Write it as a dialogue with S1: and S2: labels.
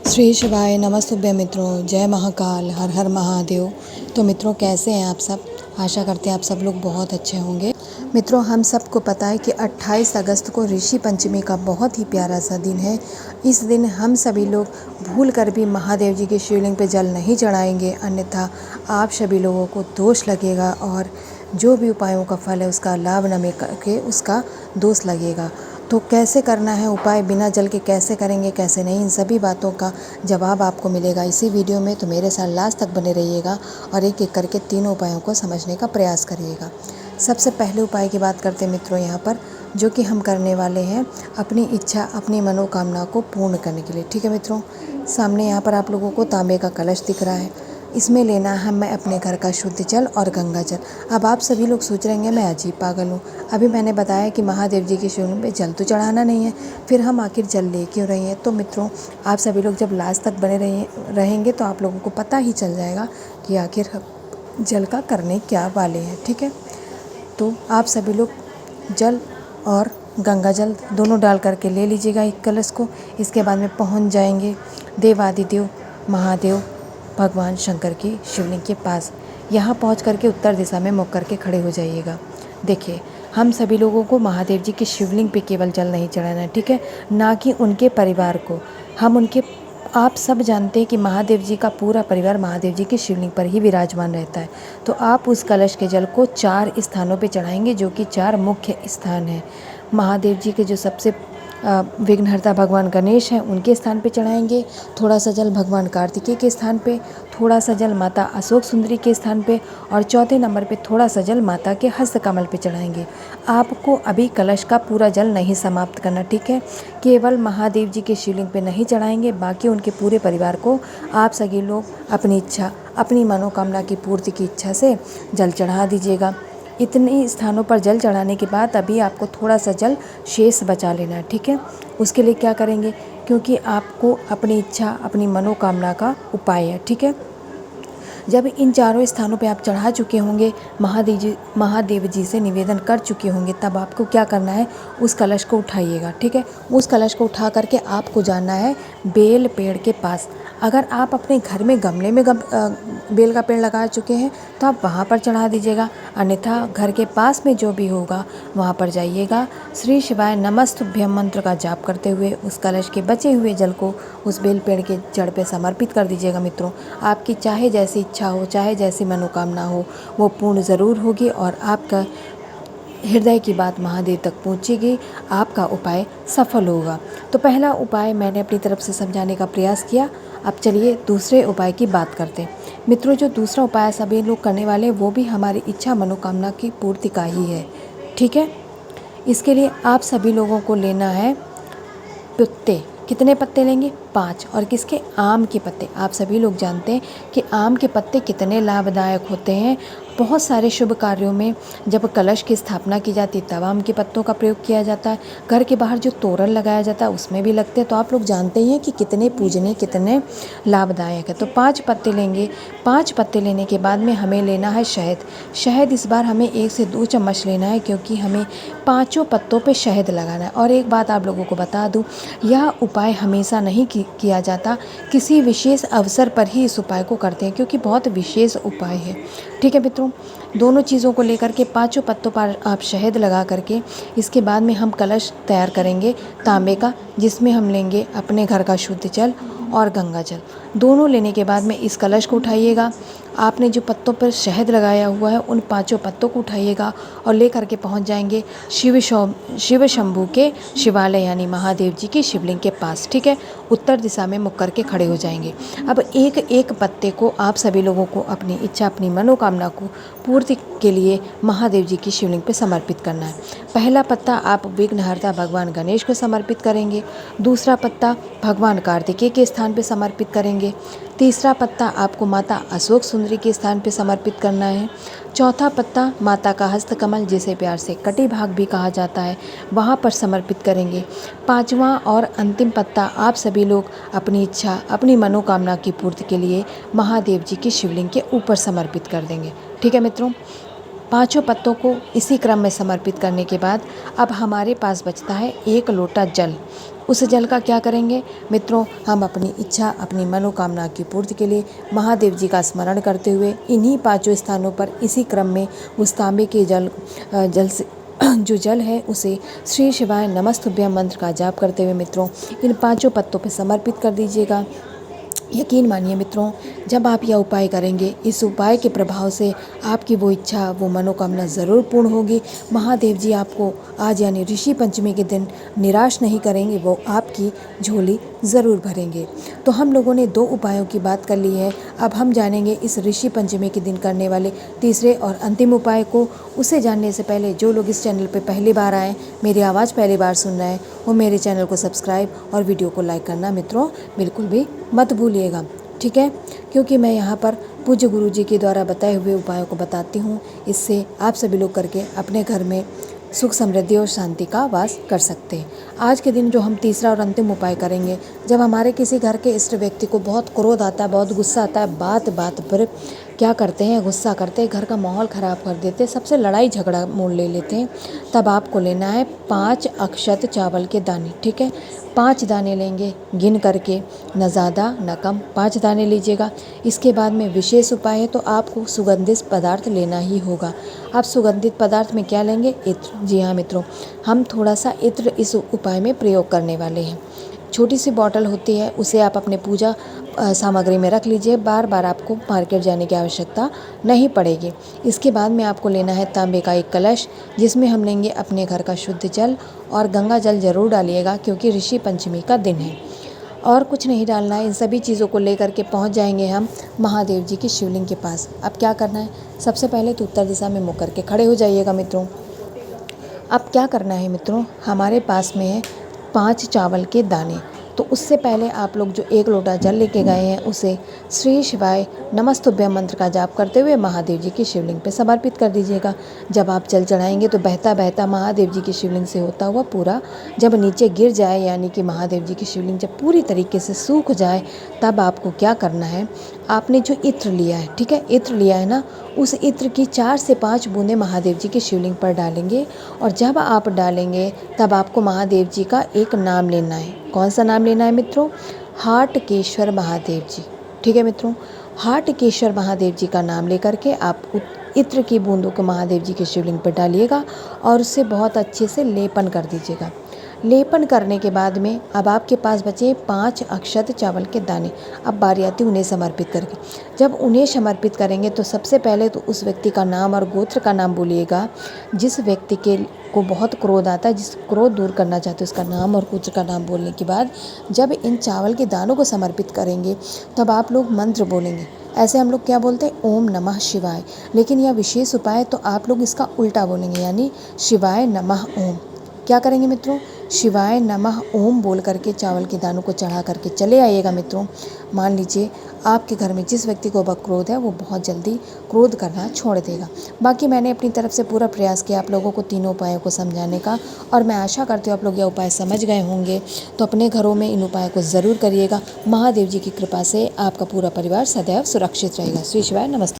S1: श्री शिवाय नमस्तुभ्य मित्रों, जय महाकाल, हर हर महादेव। तो मित्रों, कैसे हैं आप सब? आशा करते हैं आप सब लोग बहुत अच्छे होंगे। मित्रों, हम सबको पता है कि 28 अगस्त को ऋषि पंचमी का बहुत ही प्यारा सा दिन है। इस दिन हम सभी लोग भूल कर भी महादेव जी के शिवलिंग पे जल नहीं चढ़ाएंगे, अन्यथा आप सभी लोगों को दोष लगेगा और जो भी उपायों का फल है उसका लाभ न मिल करके उसका दोष लगेगा। तो कैसे करना है उपाय, बिना जल के कैसे करेंगे, कैसे नहीं, इन सभी बातों का जवाब आपको मिलेगा इसी वीडियो में। तो मेरे साथ लास्ट तक बने रहिएगा और एक एक करके तीनों उपायों को समझने का प्रयास करिएगा। सबसे पहले उपाय की बात करते हैं मित्रों यहाँ पर, जो कि हम करने वाले हैं अपनी इच्छा, अपनी मनोकामना को पूर्ण करने के लिए। ठीक है मित्रों, सामने यहाँ पर आप लोगों को तांबे का कलश दिख रहा है। इसमें लेना है मैं अपने घर का शुद्ध जल और गंगा जल। अब आप सभी लोग सोच रहे हैं मैं अजीब पागल हूँ, अभी मैंने बताया कि महादेव जी के शिवलिंग पे जल तो चढ़ाना नहीं है, फिर हम आखिर जल ले क्यों रही हैं? तो मित्रों, आप सभी लोग जब लास्ट तक बने रहेंगे तो आप लोगों को पता ही चल जाएगा कि आखिर जल का करने क्या वाले हैं। ठीक है, तो आप सभी लोग जल और गंगा जल दोनों डाल करके ले लीजिएगा एक कलश को। इसके बाद में पहुँच जाएंगे देवादिदेव महादेव भगवान शंकर की शिवलिंग के पास। यहाँ पहुँच करके उत्तर दिशा में मुख करके खड़े हो जाइएगा। देखिए, हम सभी लोगों को महादेव जी की शिवलिंग पे केवल जल नहीं चढ़ाना है, ठीक है, ना कि उनके परिवार को। हम उनके आप सब जानते हैं कि महादेव जी का पूरा परिवार महादेव जी की शिवलिंग पर ही विराजमान रहता है। तो आप उस कलश के जल को 4 स्थानों पे चढ़ाएंगे, जो कि 4 मुख्य स्थान हैं। महादेव जी के जो सबसे विघ्नहर्ता भगवान गणेश हैं उनके स्थान पे चढ़ाएंगे, थोड़ा सा जल भगवान कार्तिकेय के स्थान पे, थोड़ा सा जल माता अशोक सुंदरी के स्थान पे और चौथे नंबर पे थोड़ा सा जल माता के हस्तकमल पे चढ़ाएंगे। आपको अभी कलश का पूरा जल नहीं समाप्त करना, ठीक है, केवल महादेव जी के शिवलिंग पे नहीं चढ़ाएंगे, बाकी उनके पूरे परिवार को आप सभी लोग अपनी इच्छा, अपनी मनोकामना की पूर्ति की इच्छा से जल चढ़ा दीजिएगा। इतने स्थानों पर जल चढ़ाने के बाद अभी आपको थोड़ा सा जल शेष बचा लेना है, ठीक है। उसके लिए क्या करेंगे, क्योंकि आपको अपनी इच्छा, अपनी मनोकामना का उपाय है, ठीक है। जब इन चारों स्थानों पे आप चढ़ा चुके होंगे, महादेव जी से निवेदन कर चुके होंगे, तब आपको क्या करना है, उस कलश को उठाइएगा, ठीक है। उस कलश को उठा करके आपको जाना है बेल पेड़ के पास। अगर आप अपने घर में गमले में बेल का पेड़ लगा चुके हैं तो आप वहाँ पर चढ़ा दीजिएगा, अन्यथा घर के पास में जो भी होगा वहाँ पर जाइएगा। श्री शिवाय नमस्तुभ्यम मंत्र का जाप करते हुए उस कलश के बचे हुए जल को उस बेल पेड़ के जड़ पे समर्पित कर दीजिएगा। मित्रों, आपकी चाहे जैसी इच्छा हो, चाहे जैसी मनोकामना हो, वो पूर्ण ज़रूर होगी और आपका हृदय की बात महादेव तक पहुँचेगी, आपका उपाय सफल होगा। तो पहला उपाय मैंने अपनी तरफ से समझाने का प्रयास किया। अब चलिए दूसरे उपाय की बात करते हैं। मित्रों, जो दूसरा उपाय सभी लोग करने वाले हैं वो भी हमारी इच्छा मनोकामना की पूर्ति का ही है, ठीक है। इसके लिए आप सभी लोगों को लेना है पत्ते। कितने पत्ते लेंगे? 5। और किसके? आम के पत्ते। आप सभी लोग जानते हैं कि आम के पत्ते कितने लाभदायक होते हैं। बहुत सारे शुभ कार्यों में जब कलश की स्थापना की जाती है तब आम के पत्तों का प्रयोग किया जाता है। घर के बाहर जो तोरण लगाया जाता है उसमें भी लगते हैं। तो आप लोग जानते ही हैं कि कितने पूजनीय, कितने लाभदायक है। तो 5 पत्ते लेंगे। 5 पत्ते लेने के बाद में हमें लेना है शहद। शहद इस बार हमें 1 से 2 चम्मच लेना है, क्योंकि हमें 5 पत्तों पे शहद लगाना है। और एक बात आप लोगों को बता दूं, यह उपाय हमेशा नहीं किया जाता, किसी विशेष अवसर पर ही इस उपाय को करते हैं, क्योंकि बहुत विशेष उपाय है, ठीक है मित्रों। दोनों चीज़ों को लेकर के 5 पत्तों पर आप शहद लगा करके इसके बाद में हम कलश तैयार करेंगे तांबे का, जिसमें हम लेंगे अपने घर का शुद्ध जल और गंगा जल। दोनों लेने के बाद में इस कलश को उठाइएगा। आपने जो पत्तों पर शहद लगाया हुआ है उन 5 पत्तों को उठाइएगा और ले करके पहुंच जाएंगे शिव शंभू के शिवालय यानी महादेव जी की शिवलिंग के पास, ठीक है। उत्तर दिशा में मुख करके खड़े हो जाएंगे। अब एक एक पत्ते को आप सभी लोगों को अपनी इच्छा, अपनी मनोकामना को पूर्ति के लिए महादेव जी की शिवलिंग पे समर्पित करना है। पहला पत्ता आप विघ्नहर्ता भगवान गणेश को समर्पित करेंगे। दूसरा पत्ता भगवान कार्तिकेय के स्थान पे समर्पित करेंगे। तीसरा पत्ता आपको माता अशोक सुंदरी के स्थान पे समर्पित करना है। चौथा पत्ता माता का हस्तकमल, जिसे प्यार से कटी भाग भी कहा जाता है, वहाँ पर समर्पित करेंगे। 5वां और अंतिम पत्ता आप सभी लोग अपनी इच्छा, अपनी मनोकामना की पूर्ति के लिए महादेव जी की शिवलिंग के ऊपर समर्पित कर देंगे, ठीक है मित्रों। 5 पत्तों को इसी क्रम में समर्पित करने के बाद अब हमारे पास बचता है 1 लोटा जल। उस जल का क्या करेंगे मित्रों, हम अपनी इच्छा, अपनी मनोकामना की पूर्ति के लिए महादेव जी का स्मरण करते हुए इन्हीं 5 स्थानों पर इसी क्रम में उस तांबे के जल से जो जल है उसे श्री शिवाय नमस्तुभ्यम मंत्र का जाप करते हुए मित्रों इन 5 पत्तों पर समर्पित कर दीजिएगा। यकीन मानिए मित्रों, जब आप यह उपाय करेंगे, इस उपाय के प्रभाव से आपकी वो इच्छा, वो मनोकामना ज़रूर पूर्ण होगी। महादेव जी आपको आज यानी ऋषि पंचमी के दिन निराश नहीं करेंगे, वो आपकी झोली ज़रूर भरेंगे। तो हम लोगों ने 2 उपायों की बात कर ली है। अब हम जानेंगे इस ऋषि पंचमी के दिन करने वाले तीसरे और अंतिम उपाय को। उसे जानने से पहले जो लोग इस चैनल पर पहली बार आएँ, मेरी आवाज़ पहली बार सुन रहे हैं, वो मेरे चैनल को सब्सक्राइब और वीडियो को लाइक करना मित्रों बिल्कुल भी मत भूलिएगा, ठीक है? क्योंकि मैं यहाँ पर पूज्य गुरु जी के द्वारा बताए हुए उपायों को बताती हूँ। इससे आप सभी लोग करके अपने घर में सुख, समृद्धि और शांति का वास कर सकते हैं। आज के दिन जो हम तीसरा और अंतिम उपाय करेंगे, जब हमारे किसी घर के इष्ट व्यक्ति को बहुत क्रोध आता है, बहुत गुस्सा आता है, बात बात पर क्या करते हैं, गुस्सा करते हैं, घर का माहौल ख़राब कर देते हैं, सबसे लड़ाई झगड़ा मोड़ ले लेते हैं, तब आपको लेना है 5 अक्षत चावल के दाने, ठीक है? 5 दाने लेंगे गिन करके, न ज़्यादा न कम, 5 दाने लीजिएगा। इसके बाद में विशेष उपाय है तो आपको सुगंधित पदार्थ लेना ही होगा। आप सुगंधित पदार्थ में क्या लेंगे? इत्र। जी हाँ मित्रों, हम थोड़ा सा इत्र इस उपाय में प्रयोग करने वाले हैं। छोटी सी बॉटल होती है, उसे आप अपने पूजा सामग्री में रख लीजिए। बार बार आपको मार्केट जाने की आवश्यकता नहीं पड़ेगी। इसके बाद में आपको लेना है तांबे का एक कलश, जिसमें हम लेंगे अपने घर का शुद्ध जल, और गंगा जल ज़रूर डालिएगा क्योंकि ऋषि पंचमी का दिन है। और कुछ नहीं डालना है। इन सभी चीज़ों को लेकर के पहुंच जाएंगे हम महादेव जी की शिवलिंग के पास। अब क्या करना है? सबसे पहले तो उत्तर दिशा में मुँह करके खड़े हो जाइएगा मित्रों। अब क्या करना है मित्रों, हमारे पास में है 5 चावल के दाने। तो उससे पहले आप लोग जो 1 लोटा जल लेके गए हैं उसे श्री शिवाय नमस्तुभ्यम मंत्र का जाप करते हुए महादेव जी की शिवलिंग पे समर्पित कर दीजिएगा। जब आप जल चढ़ाएंगे तो बहता बहता महादेव जी की शिवलिंग से होता हुआ पूरा जब नीचे गिर जाए, यानी कि महादेव जी की शिवलिंग जब पूरी तरीके से सूख जाए, तब आपको क्या करना है, आपने जो इत्र लिया है, ठीक है, इत्र लिया है ना, उस इत्र की 4 से 5 बूंदें महादेव जी की शिवलिंग पर डालेंगे। और जब आप डालेंगे तब आपको महादेव जी का एक नाम लेना है। कौन सा नाम लेना है मित्रों? हाटकेश्वर महादेव जी, ठीक है मित्रों? हाटकेश्वर महादेव जी का नाम लेकर के आप इत्र की बूंदों को महादेव जी के शिवलिंग पर डालिएगा और उससे बहुत अच्छे से लेपन कर दीजिएगा। लेपन करने के बाद में अब आपके पास बचे 5 अक्षत चावल के दाने। अब बारी आती उन्हें समर्पित करके। जब उन्हें समर्पित करेंगे तो सबसे पहले तो उस व्यक्ति का नाम और गोत्र का नाम बोलिएगा। जिस व्यक्ति को बहुत क्रोध आता है, जिस क्रोध दूर करना चाहते हैं, उसका नाम और गोत्र का नाम बोलने के बाद जब इन चावल के दानों को समर्पित करेंगे तब आप लोग मंत्र बोलेंगे। ऐसे हम लोग क्या बोलते हैं? ओम नमः शिवाय। लेकिन यह विशेष उपाय है तो आप लोग इसका उल्टा बोलेंगे, यानी शिवाय नमः ओम। क्या करेंगे मित्रों? शिवाय नमः ओम बोल करके चावल के दानों को चढ़ा करके चले आइएगा मित्रों। मान लीजिए आपके घर में जिस व्यक्ति को वह क्रोध है वो बहुत जल्दी क्रोध करना छोड़ देगा। बाकी मैंने अपनी तरफ से पूरा प्रयास किया आप लोगों को तीनों उपायों को समझाने का, और मैं आशा करती हूँ आप लोग यह उपाय समझ गए होंगे। तो अपने घरों में इन उपायों को ज़रूर करिएगा। महादेव जी की कृपा से आपका पूरा परिवार सदैव सुरक्षित रहेगा। श्री शिवाय नमस्ते।